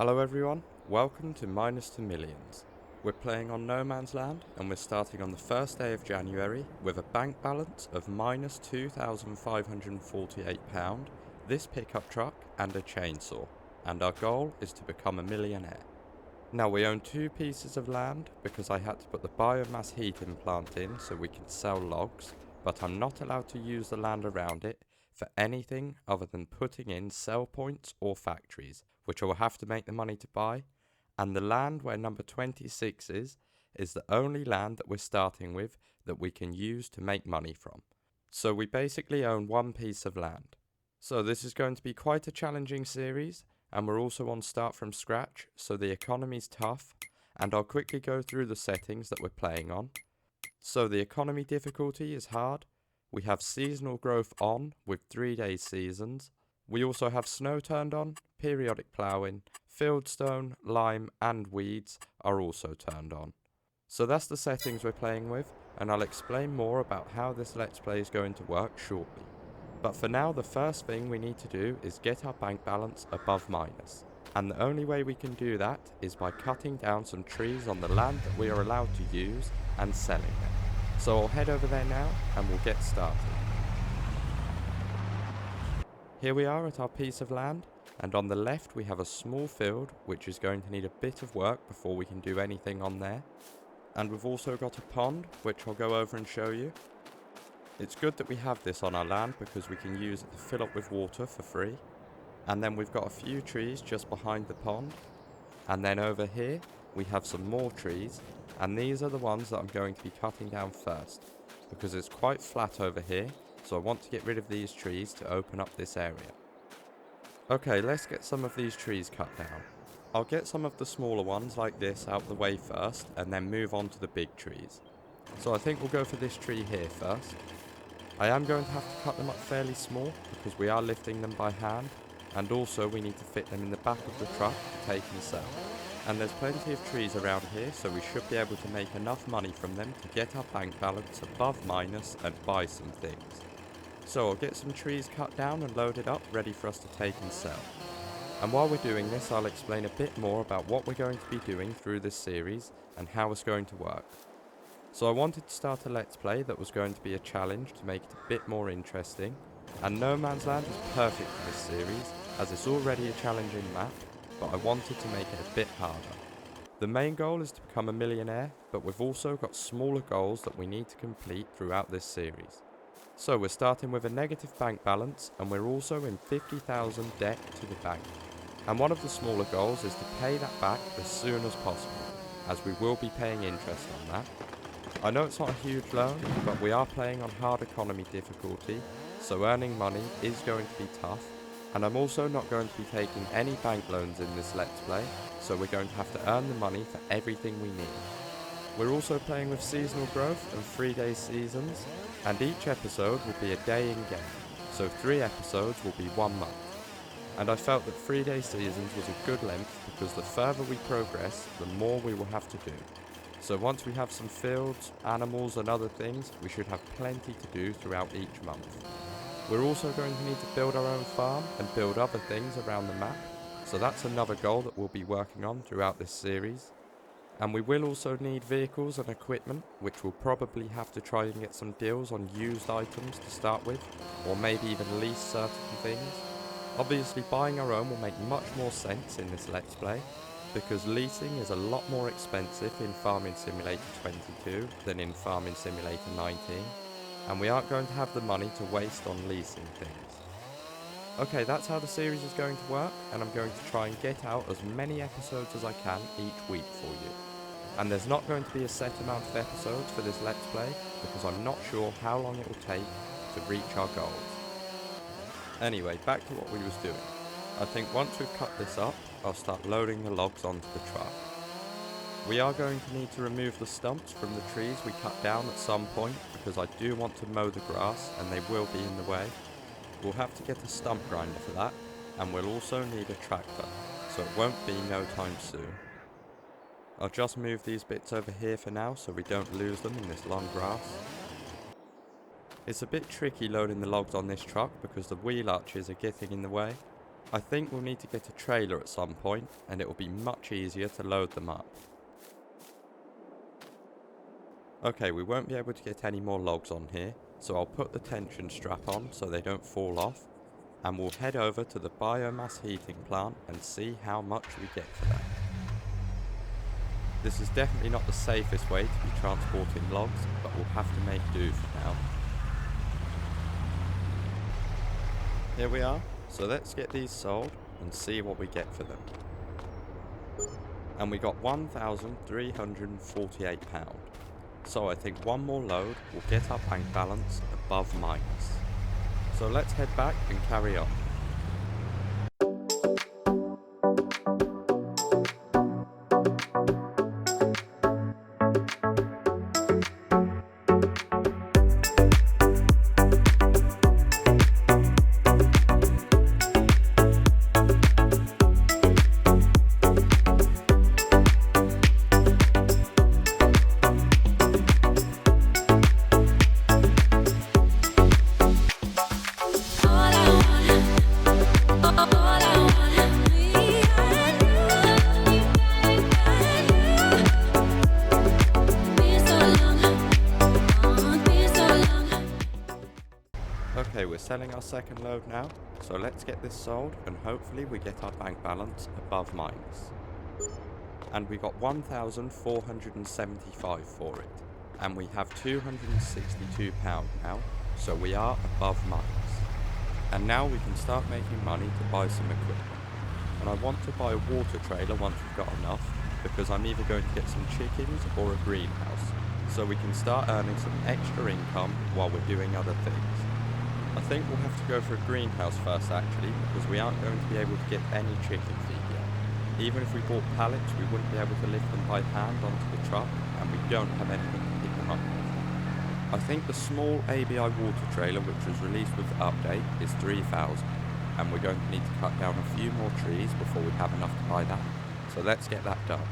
Hello everyone, welcome to Minus to Millions. We're playing on No Man's Land and we're starting on the first day of January with a bank balance of minus £2,548, this pickup truck and a chainsaw, and our goal is to become a millionaire. Now we own two pieces of land because I had to put the biomass heating plant in so we can sell logs, but I'm not allowed to use the land around it for anything other than putting in sell points or factories, which I will have to make the money to buy, and the land where number 26 is the only land that we're starting with that we can use to make money from. So we basically own one piece of land. So this is going to be quite a challenging series, and we're also on start from scratch, so the economy's tough, and I'll quickly go through the settings that we're playing on. So the economy difficulty is hard. We have seasonal growth on with 3-day seasons. We also have snow turned on, periodic ploughing, fieldstone, lime and weeds are also turned on. So that's the settings we're playing with, and I'll explain more about how this Let's Play is going to work shortly. But for now, the first thing we need to do is get our bank balance above minus. And the only way we can do that is by cutting down some trees on the land that we are allowed to use and selling them. So I'll head over there now and we'll get started. Here we are at our piece of land, and on the left we have a small field which is going to need a bit of work before we can do anything on there. And we've also got a pond which I'll go over and show you. It's good that we have this on our land because we can use it to fill up with water for free. And then we've got a few trees just behind the pond. And then over here we have some more trees, and these are the ones that I'm going to be cutting down first because it's quite flat over here, so I want to get rid of these trees to open up this area. Okay, let's get some of these trees cut down. I'll get some of the smaller ones like this out the way first and then move on to the big trees. So I think we'll go for this tree here first. I am going to have to cut them up fairly small because we are lifting them by hand, and also we need to fit them in the back of the truck to take and sell. And there's plenty of trees around here, so we should be able to make enough money from them to get our bank balance above minus and buy some things. So I'll get some trees cut down and loaded up, ready for us to take and sell. And while we're doing this, I'll explain a bit more about what we're going to be doing through this series and how it's going to work. So I wanted to start a Let's Play that was going to be a challenge to make it a bit more interesting, and No Man's Land is perfect for this series as it's already a challenging map, but I wanted to make it a bit harder. The main goal is to become a millionaire, but we've also got smaller goals that we need to complete throughout this series. So we're starting with a negative bank balance, and we're also in 50,000 debt to the bank. And one of the smaller goals is to pay that back as soon as possible, as we will be paying interest on that. I know it's not a huge loan, but we are playing on hard economy difficulty, so earning money is going to be tough. And I'm also not going to be taking any bank loans in this Let's Play, so we're going to have to earn the money for everything we need. We're also playing with seasonal growth and 3-day seasons, and each episode will be a day in game, so 3 episodes will be 1 month. And I felt that 3-day seasons was a good length because the further we progress, the more we will have to do. So once we have some fields, animals and other things, we should have plenty to do throughout each month. We're also going to need to build our own farm and build other things around the map, so that's another goal that we'll be working on throughout this series. And we will also need vehicles and equipment, which we'll probably have to try and get some deals on used items to start with, or maybe even lease certain things. Obviously buying our own will make much more sense in this Let's Play, because leasing is a lot more expensive in Farming Simulator 22 than in Farming Simulator 19. And we aren't going to have the money to waste on leasing things. Okay, that's how the series is going to work, and I'm going to try and get out as many episodes as I can each week for you. And there's not going to be a set amount of episodes for this Let's Play, because I'm not sure how long it will take to reach our goals. Anyway, back to what we was doing. I think once we've cut this up, I'll start loading the logs onto the truck. We are going to need to remove the stumps from the trees we cut down at some point because I do want to mow the grass and they will be in the way. We'll have to get a stump grinder for that, and we'll also need a tractor, so it won't be no time soon. I'll just move these bits over here for now so we don't lose them in this long grass. It's a bit tricky loading the logs on this truck because the wheel arches are getting in the way, I think we'll need to get a trailer at some point, and it will be much easier to load them up. Okay, we won't be able to get any more logs on here, so I'll put the tension strap on so they don't fall off, and we'll head over to the biomass heating plant and see how much we get for that. This is definitely not the safest way to be transporting logs, but we'll have to make do for now. Here we are, so let's get these sold and see what we get for them. And we got £1,348. So I think one more load will get our bank balance above minus. So let's head back and carry on. Okay, we're selling our second load now, so let's get this sold and hopefully we get our bank balance above minus. And we got 1,475 for it, and we have £262 now, so we are above minus. And now we can start making money to buy some equipment. And I want to buy a water trailer once we've got enough, because I'm either going to get some chickens or a greenhouse, so we can start earning some extra income while we're doing other things. I think we'll have to go for a greenhouse first actually, because we aren't going to be able to get any chicken feed yet. Even if we bought pallets, we wouldn't be able to lift them by hand onto the truck, and we don't have anything to pick them up with. I think the small ABI water trailer which was released with the update is 3,000, and we're going to need to cut down a few more trees before we have enough to buy that, so let's get that done.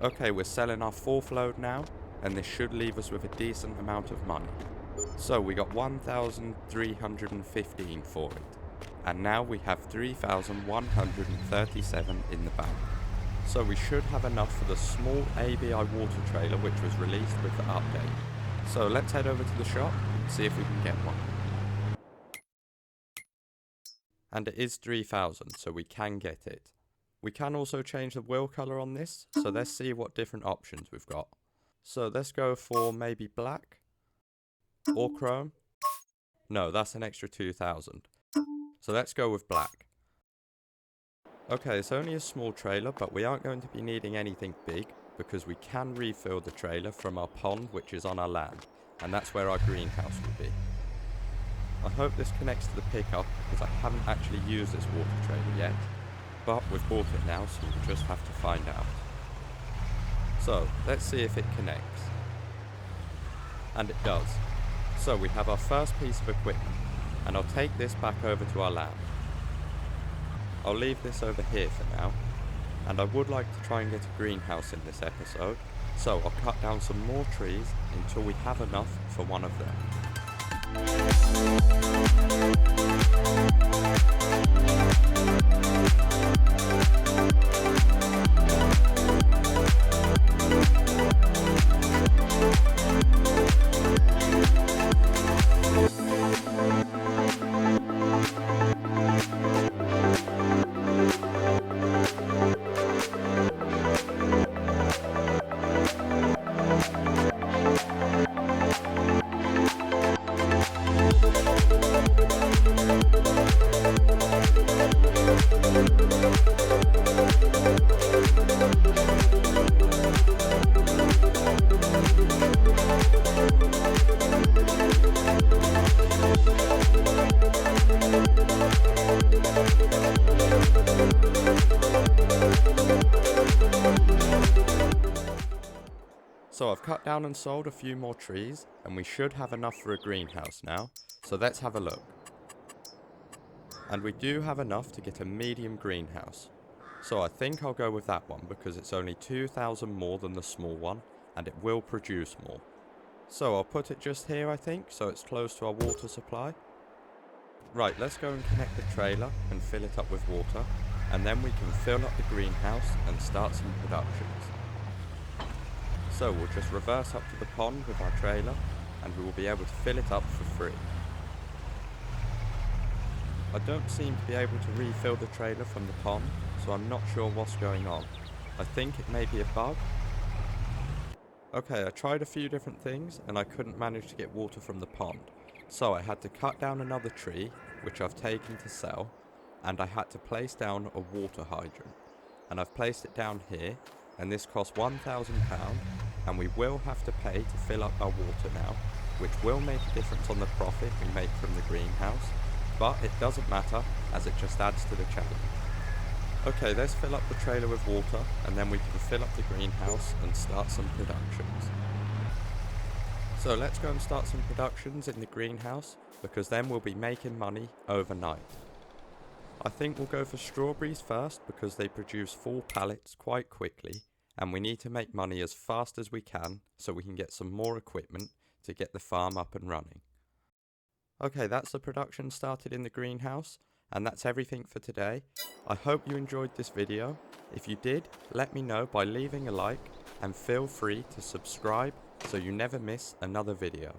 Okay, we're selling our fourth load now, and this should leave us with a decent amount of money. So we got 1,315 for it, and now we have 3,137 in the bank. So we should have enough for the small ABI water trailer which was released with the update. So let's head over to the shop and see if we can get one. And it is 3,000, so we can get it. We can also change the wheel colour on this, so let's see what different options we've got. So let's go for maybe black or chrome. No, that's an extra 2,000. So let's go with black. Okay, it's only a small trailer, but we aren't going to be needing anything big because we can refill the trailer from our pond which is on our land, and that's where our greenhouse will be. I hope this connects to the pickup because I haven't actually used this water trailer yet. but we've bought it now, so we'll just have to find out. So, let's see if it connects. And it does. So we have our first piece of equipment, and I'll take this back over to our land. I'll leave this over here for now, and I would like to try and get a greenhouse in this episode, so I'll cut down some more trees until we have enough for one of them. So I've cut down and sold a few more trees, and we should have enough for a greenhouse now, so let's have a look. And we do have enough to get a medium greenhouse. So I think I'll go with that one because it's only 2,000 more than the small one, and it will produce more. So I'll put it just here I think, so it's close to our water supply. Right, let's go and connect the trailer and fill it up with water, and then we can fill up the greenhouse and start some productions. So we'll just reverse up to the pond with our trailer, and we will be able to fill it up for free. I don't seem to be able to refill the trailer from the pond, so I'm not sure what's going on. I think it may be a bug. Okay, I tried a few different things and I couldn't manage to get water from the pond. So I had to cut down another tree, which I've taken to sell, and I had to place down a water hydrant. And I've placed it down here, and this cost £1,000, and we will have to pay to fill up our water now, which will make a difference on the profit we make from the greenhouse, but it doesn't matter as it just adds to the challenge. Okay, let's fill up the trailer with water, and then we can fill up the greenhouse and start some productions. So let's go and start some productions in the greenhouse, because then we'll be making money overnight. I think we'll go for strawberries first because they produce full pallets quite quickly, and we need to make money as fast as we can so we can get some more equipment to get the farm up and running. Okay, that's the production started in the greenhouse, and that's everything for today. I hope you enjoyed this video. If you did, let me know by leaving a like, and feel free to subscribe so you never miss another video.